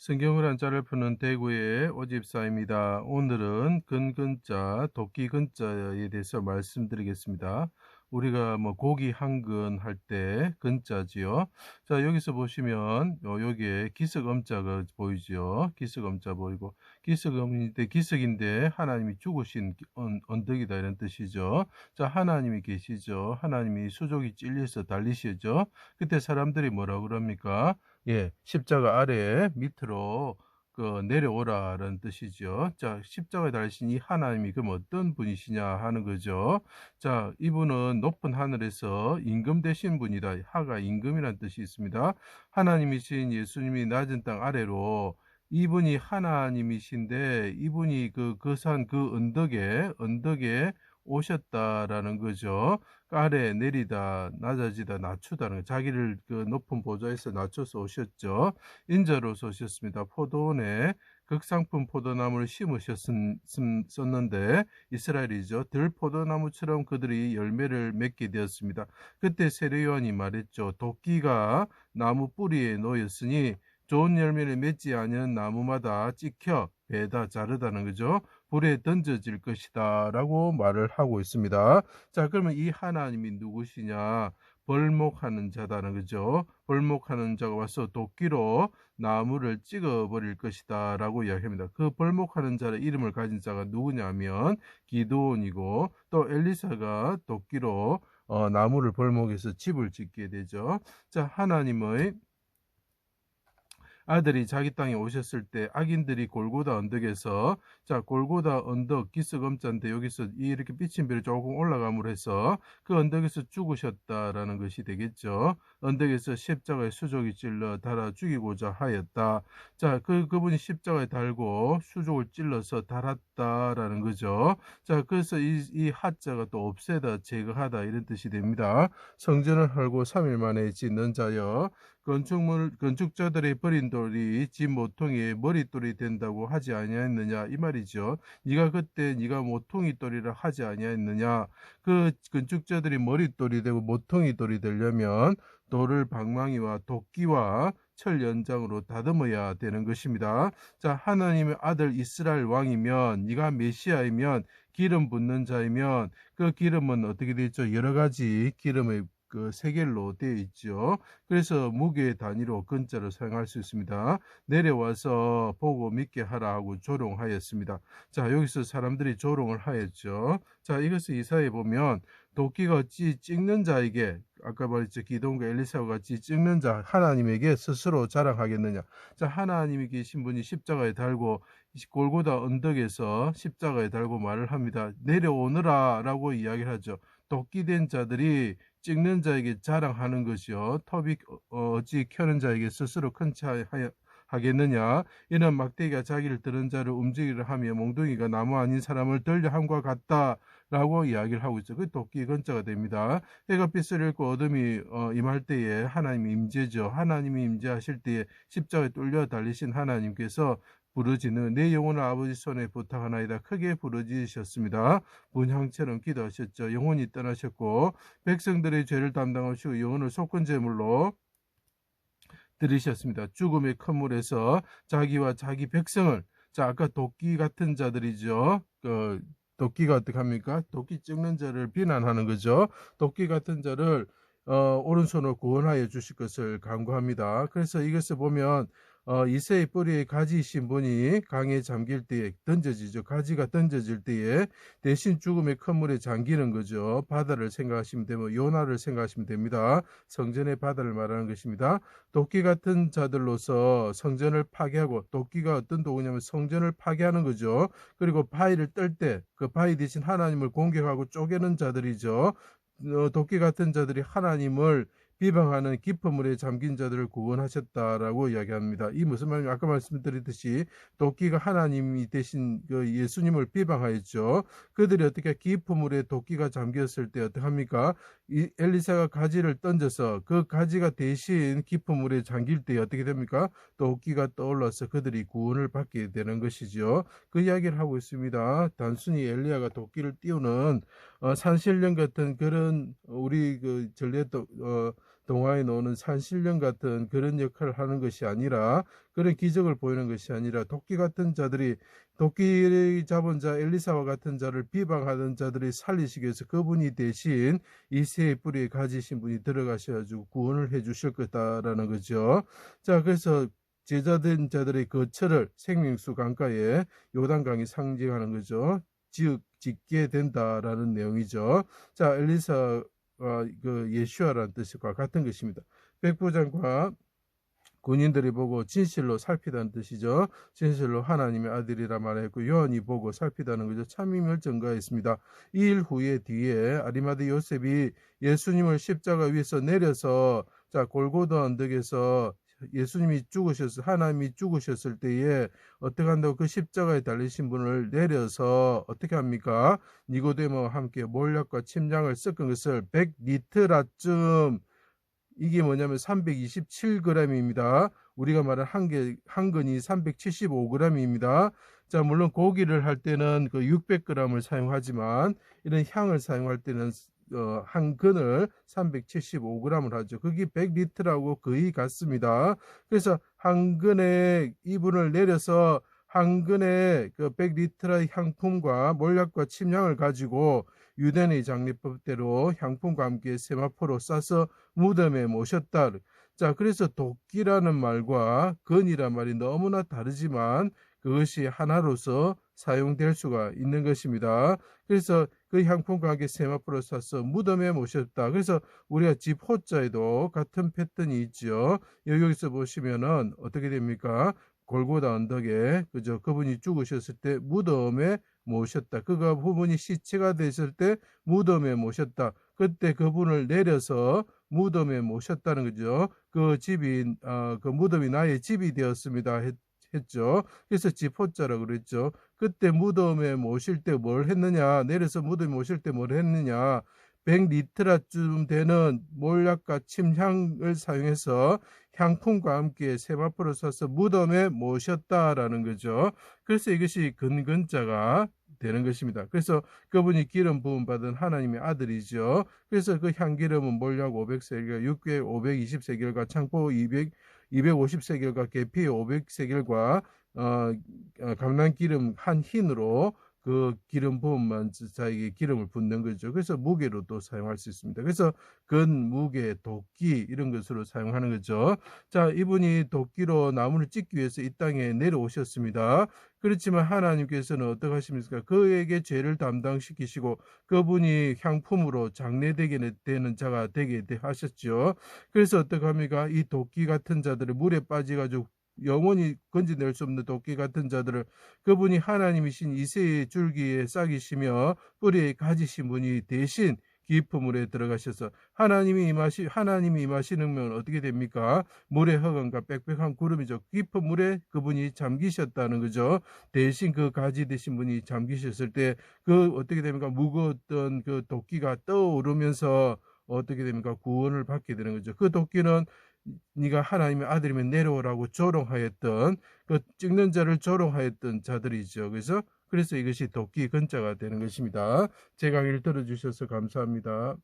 성경을 한자를 푸는 대구의 오집사입니다. 오늘은 근근자, 도끼 근자에 대해서 말씀드리겠습니다. 우리가 고기 한근 할 때 근자지요. 자, 여기서 보시면 여기에 기석음자가 보이죠. 기석음자 보이고 기석인데 하나님이 죽으신 언덕이다 이런 뜻이죠. 자, 하나님이 계시죠. 하나님이 수족이 찔려서 달리시죠. 그때 사람들이 뭐라 그럽니까? 예, 십자가 아래 밑으로 내려오라는 뜻이죠. 자, 십자가에 달리신 이 하나님이 그럼 어떤 분이시냐 하는 거죠. 자, 이분은 높은 하늘에서 임금 되신 분이다. 하가 임금이라는 뜻이 있습니다. 하나님이신 예수님이 낮은 땅 아래로 이분이 하나님이신데 이분이 그 산 그 언덕에 오셨다라는 거죠. 아래 내리다, 낮아지다, 낮추다는 거. 자기를 그 높은 보좌에서 낮춰서 오셨죠. 인자로서 오셨습니다. 포도원에 극상품 포도나무를 심으셨었는데 이스라엘이죠. 들포도나무처럼 그들이 열매를 맺게 되었습니다. 그때 세례 요한이 말했죠. 도끼가 나무 뿌리에 놓였으니 좋은 열매를 맺지 않은 나무마다 찍혀 베다 자르다는 거죠. 불에 던져질 것이다 라고 말을 하고 있습니다. 자, 그러면 이 하나님이 누구시냐? 벌목하는 자다는 거죠. 벌목하는 자가 와서 도끼로 나무를 찍어버릴 것이다 라고 이야기합니다. 그 벌목하는 자의 이름을 가진 자가 누구냐면 기드온이고 또 엘리사가 도끼로 나무를 벌목해서 집을 짓게 되죠. 자, 하나님의 아들이 자기 땅에 오셨을 때 악인들이 골고다 언덕에서, 자, 골고다 언덕 기스검자인데 여기서 이렇게 비침별이 조금 올라감으로 해서 그 언덕에서 죽으셨다라는 것이 되겠죠. 언덕에서 십자가에 수족이 찔러 달아 죽이고자 하였다. 자, 그분이 십자가에 달고 수족을 찔러서 달았다라는 거죠. 자, 그래서 이 하자가 또 없애다, 제거하다 이런 뜻이 됩니다. 성전을 헐고 3일 만에 짓는 자여 건축자들의 버린 돌이 집 모퉁이의 머릿돌이 된다고 하지 아니하였느냐 이 말이죠. 네가 그때 네가 모퉁이 돌이라 하지 아니하였느냐. 그 건축자들이 머릿돌이 되고 모퉁이 돌이 되려면 돌을 방망이와 도끼와 철 연장으로 다듬어야 되는 것입니다. 자, 하나님의 아들 이스라엘 왕이면 네가 메시아이면 기름 붓는 자이면 그 기름은 어떻게 되어 있죠? 여러 가지 기름의 그 세겔로 되어 있죠. 그래서 무게 단위로 근자를 사용할 수 있습니다. 내려와서 보고 믿게 하라 하고 조롱하였습니다. 자, 여기서 사람들이 조롱을 하였죠. 자, 이것을 이사에 보면 도끼가 어찌 찍는 자에게, 아까 말했죠. 기드온과 엘리사와 같이 찍는 자 하나님에게 스스로 자랑하겠느냐. 자, 하나님이 계신 분이 십자가에 달고 골고다 언덕에서 십자가에 달고 말을 합니다. 내려오너라 라고 이야기를 하죠. 도끼 된 자들이 찍는 자에게 자랑하는 것이요. 톱이 어찌 켜는 자에게 스스로 큰 차 하겠느냐. 이는 막대기가 자기를 들은 자를 움직이려 하며 몽둥이가 나무 아닌 사람을 들려 함과 같다 라고 이야기를 하고 있죠. 그 도끼 근자가 됩니다. 해가 빛을 잃고 어둠이 임할 때에 하나님이 임재죠. 하나님이 임재하실 때에 십자가에 뚫려 달리신 하나님께서 부르짖는 내 영혼을 아버지 손에 부탁하나이다. 크게 부르짖으셨습니다. 문향처럼 기도하셨죠. 영혼이 떠나셨고 백성들의 죄를 담당하시고 영혼을 속건제물로 들이셨습니다. 죽음의 큰 물에서 자기와 자기 백성을, 자, 아까 도끼 같은 자들이죠. 도끼가 어떻게 합니까? 도끼 찍는 자를 비난하는 거죠. 도끼 같은 자를 오른손으로 구원하여 주실 것을 간구합니다. 그래서 이것을 보면 이새의 뿌리에 가지이신 분이 강에 잠길 때에 던져지죠. 가지가 던져질 때에 대신 죽음의 큰 물에 잠기는 거죠. 바다를 생각하시면 되고 요나를 생각하시면 됩니다. 성전의 바다를 말하는 것입니다. 도끼 같은 자들로서 성전을 파괴하고, 도끼가 어떤 도구냐면 성전을 파괴하는 거죠. 그리고 바위를 뜰 때 그 바위 대신 하나님을 공격하고 쪼개는 자들이죠. 도끼 같은 자들이 하나님을 비방하는 깊은 물에 잠긴 자들을 구원하셨다라고 이야기합니다. 이 무슨 말이냐? 아까 말씀드렸듯이 도끼가 하나님이 대신 그 예수님을 비방하였죠. 그들이 어떻게 깊은 물에 도끼가 잠겼을 때 어떻게 합니까? 엘리사가 가지를 던져서 그 가지가 대신 깊은 물에 잠길 때 어떻게 됩니까? 도끼가 떠올라서 그들이 구원을 받게 되는 것이죠. 그 이야기를 하고 있습니다. 단순히 엘리야가 도끼를 띄우는 산신령 같은 그런 우리 그 전례 동화에 나오는 산신령 같은 그런 역할을 하는 것이 아니라, 그런 기적을 보이는 것이 아니라, 도끼 같은 자들이, 도끼를 잡은 자 엘리사와 같은 자를 비방하던 자들이 살리시기 위해서 그분이 대신 이 새 뿌리에 가지신 분이 들어가셔가지고 구원을 해 주실 거다라는 거죠. 자, 그래서 제자된 자들의 거처를 생명수 강가에 요단강이 상징하는 거죠. 짓게 된다라는 내용이죠. 자, 엘리사와 그 예슈아라는 뜻과 같은 것입니다. 백부장과 군인들이 보고 진실로 살피다는 뜻이죠. 진실로 하나님의 아들이라 말했고, 요한이 보고 살피다는 거죠. 참임을 증거했습니다. 이 일 후에 뒤에 아리마대 요셉이 예수님을 십자가 위에서 내려서, 자, 골고다 언덕에서 예수님이 죽으셨을, 하나님이 죽으셨을 때에 어떻게 한다고, 그 십자가에 달리신 분을 내려서 어떻게 합니까? 니고데모와 함께 몰약과 침장을 섞은 것을 100리트라쯤, 이게 뭐냐면 327g입니다. 우리가 말한 한 근이 375g입니다. 자, 물론 고기를 할 때는 그 600g을 사용하지만, 이런 향을 사용할 때는 한 근을 375g을 하죠. 그게 100리터라고 거의 같습니다. 그래서 한 근의 이분을 내려서 한 근의 그 100리터의 향품과 몰약과 침향을 가지고 유대인의 장례법대로 향품과 함께 세마포로 싸서 무덤에 모셨다. 자, 그래서 도끼라는 말과 건이란 말이 너무나 다르지만 그것이 하나로서 사용될 수가 있는 것입니다. 그래서 그 향품과 함께 세마포로 싸서 무덤에 모셨다. 그래서 우리가 집 호자에도 같은 패턴이 있죠. 여기서 보시면은 어떻게 됩니까? 골고다 언덕에, 그죠? 그분이 죽으셨을 때 무덤에 모셨다. 그분이 시체가 되셨을 때 무덤에 모셨다. 그때 그분을 내려서 무덤에 모셨다는 거죠. 그 집이, 그 무덤이 나의 집이 되었습니다. 했죠. 그래서 집호자라고 그랬죠. 그때 무덤에 모실 때 뭘 했느냐? 내려서 무덤에 모실 때 뭘 했느냐? 100리터쯤 되는 몰약과 침향을 사용해서 향품과 함께 세마포를 싸서 무덤에 모셨다라는 거죠. 그래서 이것이 근근자가 되는 것입니다. 그래서 그분이 기름 부음 받은 하나님의 아들이죠. 그래서 그 향기름은 몰약 500세겔, 육괴 520세겔과 창포 250세겔과 계피 500세겔과 감람기름 한 흰으로 그 기름 부음만 자에게 기름을 붓는 거죠. 그래서 무게로도 사용할 수 있습니다. 그래서 근, 무게, 도끼 이런 것으로 사용하는 거죠. 자, 이분이 도끼로 나무를 찢기 위해서 이 땅에 내려오셨습니다. 그렇지만 하나님께서는 어떻게 하십니까? 그에게 죄를 담당시키시고 그분이 향품으로 장례되게 되는 자가 되게 하셨죠. 그래서 어떻게 합니까? 이 도끼 같은 자들을 물에 빠져가지고 영원히 건져낼 수 없는 도끼 같은 자들을, 그분이 하나님이신 이새의 줄기에 싹이시며 뿌리에 가지신 분이 대신 깊은 물에 들어가셔서 하나님이 임하시는 면 어떻게 됩니까? 물의 흑암과 빽빽한 구름이죠. 깊은 물에 그분이 잠기셨다는 거죠. 대신 그 가지 되신 분이 잠기셨을 때 그 어떻게 됩니까? 무거웠던 그 도끼가 떠오르면서 어떻게 됩니까? 구원을 받게 되는 거죠. 그 도끼는 네가 하나님의 아들이면 내려오라고 조롱하였던, 그 찍는 자를 조롱하였던 자들이죠. 그래서 이것이 도끼 근자가 되는 것입니다. 제 강의를 들어주셔서 감사합니다.